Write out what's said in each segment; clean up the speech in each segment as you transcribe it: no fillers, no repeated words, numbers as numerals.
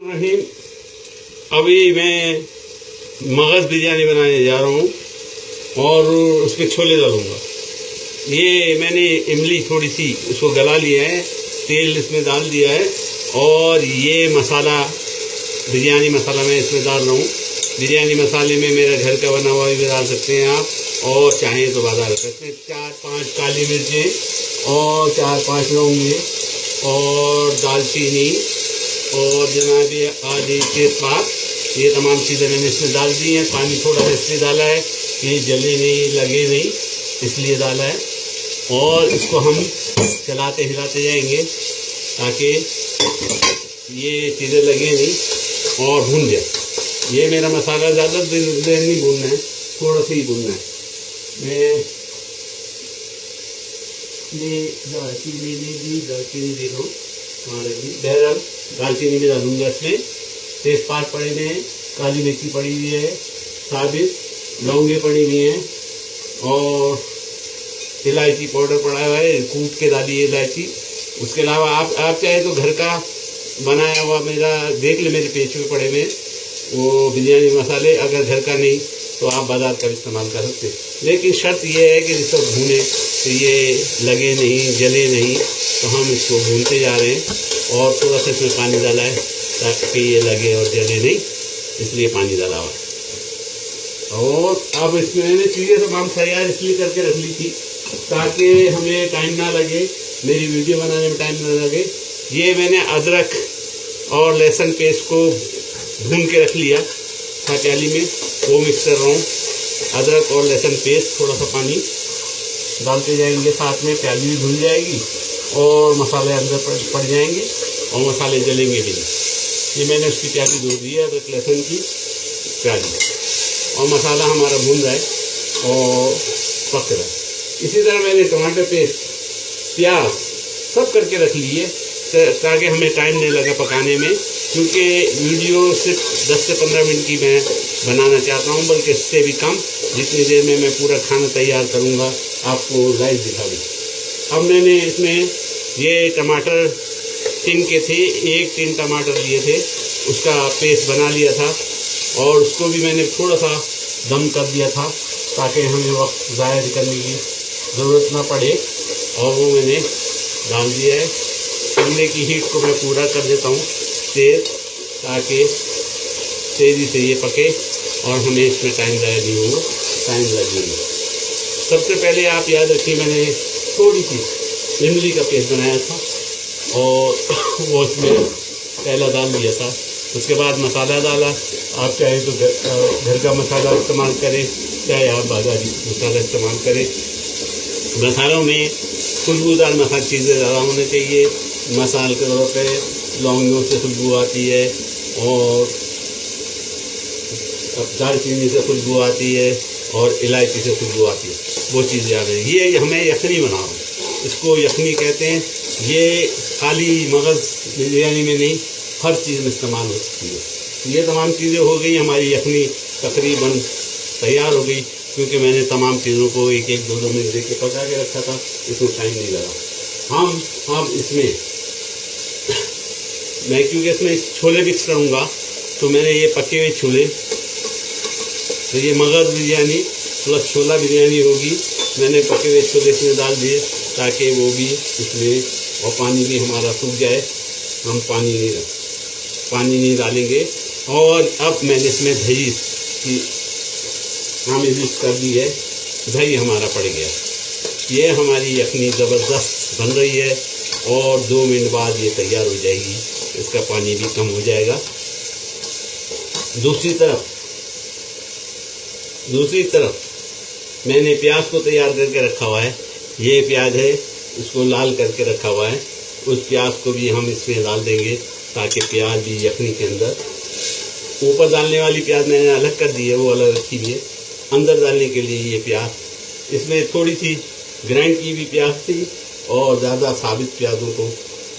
रहीम, अभी मैं मगज़ बिरयानी बनाने जा रहा हूँ और उसमें छोले डालूँगा। ये मैंने इमली थोड़ी सी उसको गला लिया है, तेल इसमें डाल दिया है और ये मसाला बिरयानी मसाला मैं इसमें डाल रहा हूँ। बिरयानी मसाले में मेरा घर का बना हुआ भी डाल सकते हैं आप और चाहें तो बाजार का। इसमें 4-5 काली मिर्चें और 4-5 लौंग और दालचीनी और जनाब आदि तेजपात, ये तमाम चीज़ें मैंने इसमें डाल दी हैं। पानी थोड़ा सा इसलिए डाला है कि जले नहीं लगे नहीं, इसलिए डाला है। और इसको हम चलाते हिलाते जाएंगे ताकि ये चीज़ें लगे नहीं और भून जाए। ये मेरा मसाला ज़्यादा देर नहीं भूनना है, थोड़ा सा ही भूनना है। मैं ये दालचीनी दे दूँ, बहरहाल दालचीनी भी डालूंगा इसमें। तेजपात पड़े हुए हैं, काली मिर्ची पड़ी हुई है, साबित लौंगे पड़ी हुई हैं और इलायची पाउडर पड़ा हुआ है, कूट के डाली इलायची। उसके अलावा आप चाहे तो घर का बनाया हुआ मेरा देख ले, मेरे पेज में पड़े हुए वो बिरयानी मसाले, अगर घर का नहीं तो आप बाजार का इस्तेमाल कर सकते। लेकिन शर्त ये है कि जिसको भूने तो ये लगे नहीं जले नहीं, तो हम इसको भूनते जा रहे हैं और थोड़ा सा इसमें पानी डाला है ताकि ये लगे और जले नहीं, इसलिए पानी डाला हुआ है। और अब इसमें मैंने चीज़ें तमाम तैयार इसलिए करके रख ली थी ताकि हमें टाइम ना लगे, मेरी वीडियो बनाने में टाइम ना लगे। ये मैंने अदरक और लहसुन पेस्ट को भून के रख लिया था प्याली में, वो मिक्स कर रहा हूँ। अदरक और लहसुन पेस्ट, थोड़ा सा पानी डालते जाएंगे साथ में, प्याली भी धुल जाएगी और मसाले अंदर पड़ जाएंगे और मसाले जलेंगे भी। ये मैंने उसकी प्याली धो दी है, अदरक लहसुन की प्याली, और मसाला हमारा भून रहा है और पक रहा है। इसी तरह मैंने टमाटर पेस्ट, प्याज सब करके रख लिए ताकि हमें टाइम नहीं लगा पकाने में, क्योंकि वीडियो सिर्फ 10 से 15 मिनट की मैं बनाना चाहता हूँ, बल्कि इससे भी कम। जितनी देर में मैं पूरा खाना तैयार करूँगा आपको लाइव दिखा दूँ। अब मैंने इसमें ये टमाटर टिन के थे, 1 टिन टमाटर लिए थे, उसका पेस्ट बना लिया था और उसको भी मैंने थोड़ा सा दम कर दिया था ताकि हमें वक्त ज़ाया करने की ज़रूरत ना पड़े, और वो मैंने डाल दिया है। चूल्हे की हीट को मैं पूरा कर देता हूँ तेज़, ताकि तेज़ी से ये पके और हमें इसमें टाइम ज़ाया नहीं होगा, टाइम लगेगा। सबसे पहले आप याद रखिए, मैंने थोड़ी सी इमली का पेस्ट बनाया था और वो इसमें पहला डाल दिया था। उसके बाद मसाला डाला। आप चाहे तो घर का मसाला इस्तेमाल करें, चाहे आप बाज़ारी मसाला इस्तेमाल करें। मसालों में खुशबूदार मसाला चीज़ें ज़्यादा होने चाहिए। मसाले के तौर पे लौंगों से खुशबू आती है और दालचीनी से खुशबू आती है और इलायची से खुशबू आती है, वो चीज़ याद है। ये हमें यखनी बना रहा हूँ, इसको यखनी कहते हैं। ये खाली मगज़ बिरयानी में नहीं, हर चीज़ में इस्तेमाल हो सकती है। ये तमाम चीज़ें हो गई, हमारी यखनी तकरीबन तैयार हो गई, क्योंकि मैंने तमाम चीज़ों को 1-2 मिनट दे के पका के रखा था, इसमें टाइम नहीं लगा। हम इसमें मैं क्योंकि इसमें छोले मिक्स करूँगा, तो मैंने ये पके हुए छोले, तो ये मगज़ बिरयानी प्लस छोला बिरयानी होगी। मैंने पके हुए छोले इसमें डाल दिए ताकि वो भी इसमें, और पानी भी हमारा सूख जाए। हम पानी नहीं डालेंगे। और अब मैंने इसमें दही की हमने मिक्स कर दी है, दही हमारा पड़ गया। ये हमारी यखनी ज़बरदस्त बन रही है और 2 मिनट बाद ये तैयार हो जाएगी, इसका पानी भी कम हो जाएगा। दूसरी तरफ मैंने प्याज को तैयार करके रखा हुआ है। ये प्याज है, इसको लाल करके रखा हुआ है। उस प्याज को भी हम इसमें डाल देंगे ताकि प्याज भी यखनी के अंदर, ऊपर डालने वाली प्याज मैंने अलग कर दी है, वो अलग रखी हुई है। अंदर डालने के लिए ये प्याज, इसमें थोड़ी सी ग्राइंड की हुई प्याज थी और ज़्यादा साबित प्याजों को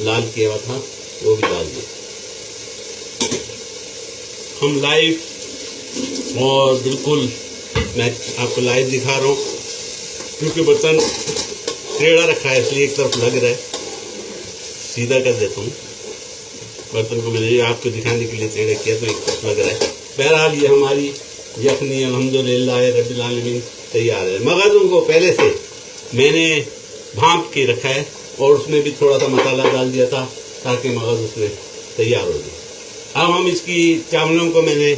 लाल किया हुआ था, वो भी डाल दिया। हम लाइव और बिल्कुल मैं आपको लाइव दिखा रहा हूँ, क्योंकि बर्तन टेढ़ा रखा है इसलिए एक तरफ लग रहा है। सीधा कर देता हूँ। बर्तन को मैंने आपको दिखाने के लिए टेढ़ा किया तो एक लग रहा है। बहरहाल ये हमारी यखनी अल्हम्दुलिल्लाह रब्बिल आलमीन तैयार है। मगज़ों को पहले से मैंने भांप के रखा है और उसमें भी थोड़ा सा मसाला डाल दिया था ताकि मगज़ उसमें तैयार हो जाए। अब हम इसकी चावलों को मैंने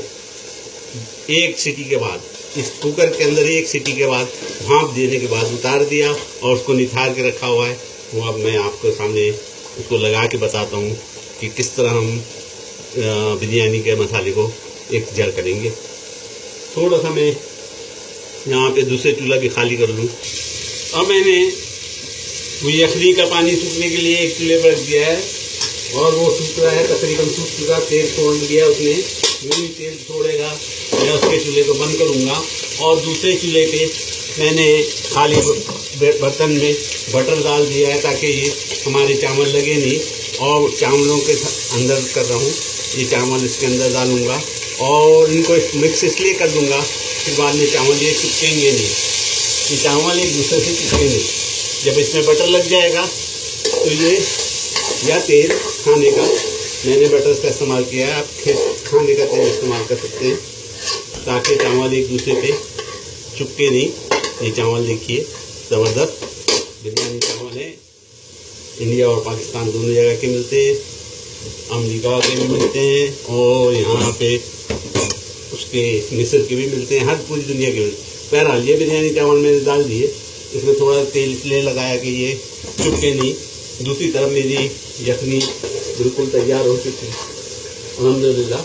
एक सीटी के बाद इस कुकर के अंदर एक सीटी के बाद भांप देने के बाद उतार दिया और उसको निथार के रखा हुआ है। वो अब मैं आपको सामने उसको लगा के बताता हूँ कि किस तरह हम बिरयानी के मसाले को एक जड़ करेंगे। थोड़ा सा मैं यहाँ पे दूसरे चूल्हा भी खाली कर लूँ। अब मैंने वो यखनी का पानी सूखने के लिए एक चूल्हे पर रख दिया है और वो सूख रहा है, तकरीबन सूख चुका, तेल छोड़ दिया उसने। जो भी तेल छोड़ेगा मैं उसके चूल्हे को बंद करूँगा और दूसरे चूल्हे पे मैंने खाली बर्तन में बटर डाल दिया है ताकि ये हमारे चावल लगे नहीं। और चावलों के अंदर कर रहा हूँ, ये चावल इसके अंदर डालूँगा और इनको मिक्स इसलिए कर दूँगा कि बाद में चावल ये चिपकेंगे नहीं, ये चावल एक दूसरे से चिपकेंगे। जब इसमें बटर लग जाएगा तो ये या तेल खाने का, मैंने बटर का इस्तेमाल किया है, आप खाने का तेल इस्तेमाल कर सकते हैं ताकि चावल एक दूसरे पे चिपके नहीं। ये चावल देखिए ज़बरदस्त बिरयानी चावल है। इंडिया और पाकिस्तान दोनों जगह के मिलते हैं, अमेरिका के भी मिलते हैं और यहाँ पे उसके मिस्र के भी मिलते हैं, हर पूरी दुनिया के मिलते हैं। बहरहाल ये बिरयानी चावल मैंने डाल दिए, इसमें थोड़ा तेल इसलिए लगाया कि ये चुपके नहीं। दूसरी तरफ मेरी यखनी बिल्कुल तैयार हो चुकी है अल्हम्दुलिल्लाह।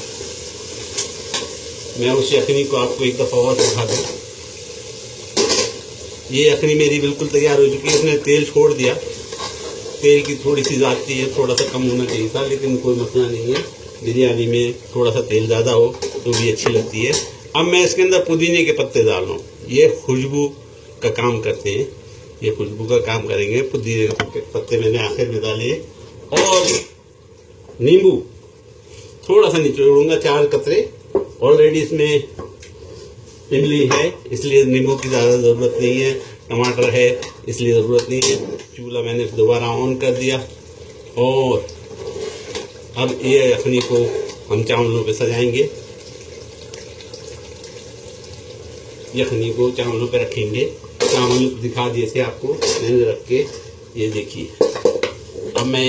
मैं उस यखनी को आपको एक दफ़ा और दिखा दूँ। ये यखनी मेरी बिल्कुल तैयार हो चुकी है। इसने तेल छोड़ दिया, तेल की थोड़ी सी ज़्यादती है, थोड़ा सा कम होना चाहिए था, लेकिन कोई मसला नहीं है। बिरयानी में थोड़ा सा तेल ज़्यादा हो तो भी अच्छी लगती है। अब मैं इसके अंदर पुदीने के पत्ते डाल रहा हूँ, ये खुशबू का काम करते हैं, ये खुशबू का काम करेंगे। पुदीने के पत्ते मैंने आखिर में डाले और नींबू थोड़ा सा निचोड़ूंगा, 4 कतरे। ऑलरेडी इसमें इमली है इसलिए नींबू की ज़्यादा ज़रूरत नहीं है, टमाटर है इसलिए ज़रूरत नहीं है। चूल्हा मैंने दोबारा ऑन कर दिया और अब ये यखनी को हम चावलों पे सजाएंगे, यखनी को चावलों पे रखेंगे। चावल दिखा दिए थे आपको मैंने रख के, ये देखिए। अब मैं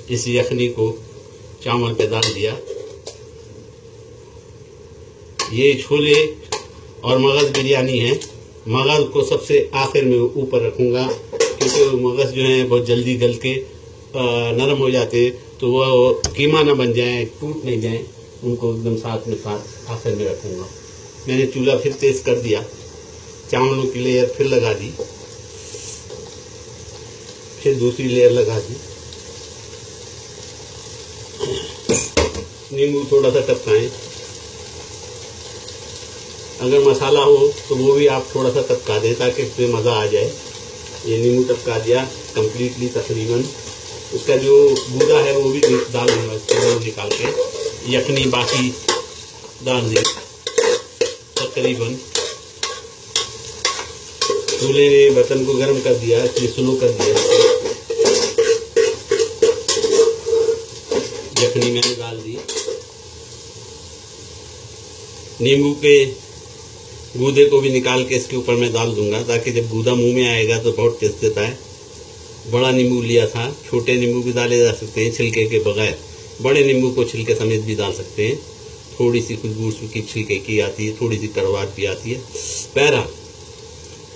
इस यखनी को चावल पे डाल दिया। ये छोले और मगज़ बिरयानी है। मगज़ को सबसे आखिर में ऊपर रखूँगा क्योंकि मगज़ जो है बहुत जल्दी गल के नरम हो जाते, तो वो कीमा ना बन जाए, टूट नहीं जाए, उनको एकदम साथ में साथ आखिर में रखूँगा। मैंने चूल्हा फिर तेज़ कर दिया, चावलों की लेयर फिर लगा दी, फिर दूसरी लेयर लगा दी। नींबू थोड़ा सा टपकाएं, अगर मसाला हो तो वो भी आप थोड़ा सा टपका दें ताकि इसमें मज़ा आ जाए। ये नींबू टपका दिया कंप्लीटली तकरीबन। उसका जो गूदा है वो भी डाल दूँगा इसको निकाल के। यखनी बाकी डाल दी तकरीबन। चूल्हे ने बर्तन को गर्म कर दिया इसलिए स्लो कर दिया। यखनी मैंने डाल दी, नींबू के गूदे को भी निकाल के इसके ऊपर मैं डाल दूंगा ताकि जब गूदा मुंह में आएगा तो बहुत टेस्ट देता है। बड़ा नींबू लिया था, छोटे नींबू भी डाले जा सकते हैं छिलके के बगैर, बड़े नींबू को छिलके समेत भी डाल सकते हैं। थोड़ी सी खुशबू उसकी छिलके की आती है, थोड़ी सी कड़वाहट भी आती है। बहरहाल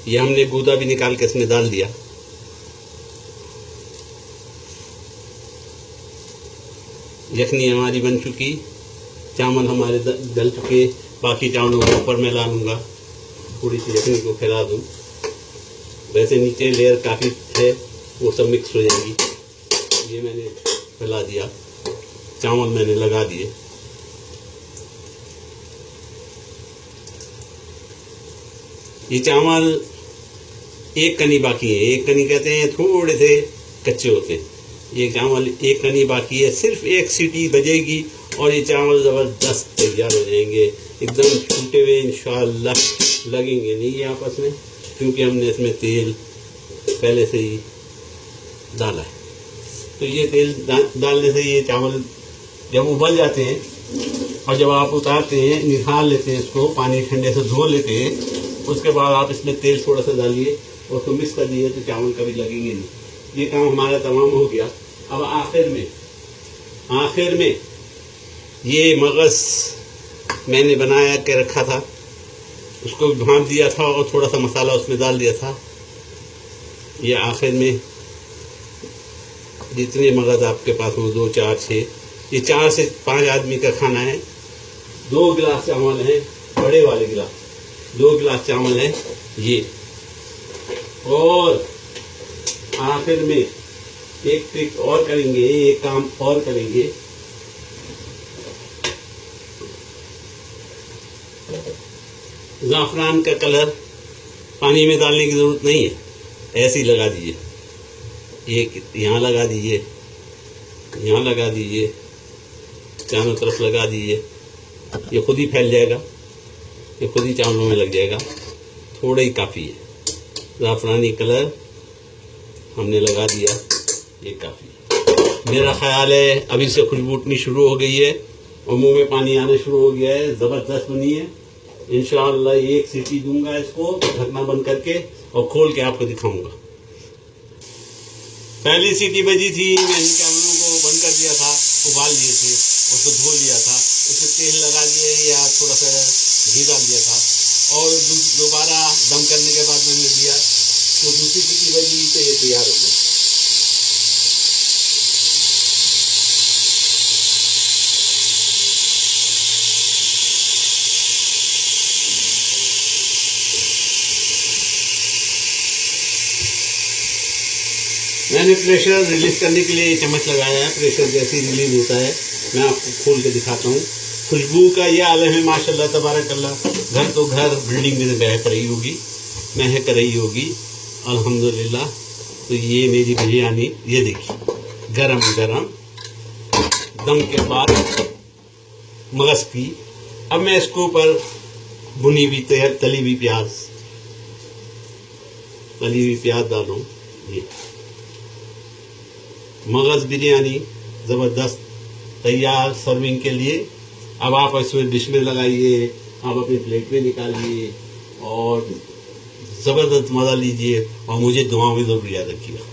ये हमने गूदा भी निकाल के इसमें डाल दिया। यखनी हमारी बन चुकी, चावल हमारे गल चुके। बाकी चावलों को ऊपर मैं ला लूँगा, थोड़ी सी यखनी को फैला दूँ। वैसे नीचे लेयर काफ़ी है, वो सब मिक्स हो जाएगी। ये मैंने फैला दिया, चावल मैंने लगा दिए। ये चावल एक कनी बाकी है, एक कनी कहते हैं थोड़े से कच्चे होते हैं। ये चावल एक कनी बाकी है, सिर्फ एक सीटी बजेगी और ये चावल ज़बरदस्त तैयार हो जाएंगे, एकदम छूटे हुए इंशाअल्लाह, लगेंगे नहीं ये आपस में क्योंकि हमने इसमें तेल पहले से ही डाला है। तो ये तेल डालने से ये चावल जब उबल जाते हैं और जब आप उतारते हैं, निकाल लेते हैं इसको, पानी ठंडे से धो लेते हैं, उसके बाद आप इसमें तेल थोड़ा सा डालिए और उसको मिक्स कर दिए तो चावल कभी लगेंगे नहीं। ये काम हमारा तमाम हो गया। अब आखिर में ये मगज मैंने बनाया के रखा था, उसको भाप दिया था और थोड़ा सा मसाला उसमें डाल दिया था। ये आखिर में जितने मगज आपके पास हो, 2, 4, 6, ये 4 से 5 आदमी का खाना है। 2 गिलास चावल हैं, बड़े वाले गिलास, 2 गिलास चावल हैं ये। और आखिर में एक ट्रिक और करेंगे, एक काम और करेंगे। ज़ाफ़रान का कलर पानी में डालने की ज़रूरत नहीं है, ऐसे ही लगा दीजिए। एक यहाँ लगा दीजिए, यहाँ लगा दीजिए, चारों तरफ लगा दीजिए। ये खुद ही फैल जाएगा, ये खुद ही चावलों में लग जाएगा। थोड़ा ही काफ़ी है। ज़ाफ़रानी कलर हमने लगा दिया, ये काफ़ी है। मेरा ख्याल है अभी से खुशबू उठनी शुरू हो गई है और मुंह में पानी आना शुरू हो गया है। ज़बरदस्त बनी है। इंशाअल्लाह एक सीटी दूंगा इसको, ढकना बंद करके और खोल के आपको दिखाऊंगा। पहली सीटी बजी थी, मैंने चावलों को बंद कर दिया था, उबाल लिए थे, उसको धो लिया था, उसमें तेल लगा दिए या थोड़ा सा घी डाल दिया था और दोबारा दम करने के बाद मैंने दिया तो दूसरी सीटी बजी तो ये तैयार हो गया। मैंने प्रेशर रिलीज करने के लिए चम्मच लगाया है। प्रेशर जैसे ही रिलीज होता है मैं आपको खोल के दिखाता हूँ। खुशबू का ये आलम है माशाल्लाह तबारकल्लाह। घर तो घर, बिल्डिंग भी महक रही होगी, महक रही होगी अल्हम्दुलिल्लाह। तो ये मेरी बिरयानी, ये देखिए गरम गरम दम के बाद मगज की। अब मैं इसके ऊपर भुनी हुई तली हुई प्याज डालूं। ये मगज बिरयानी ज़बरदस्त तैयार सर्विंग के लिए। अब आप इसमें डिश में लगाइए, आप अपनी प्लेट में निकालिए और ज़बरदस्त मज़ा लीजिए और मुझे दुआओं में ज़रूर याद रखिएगा।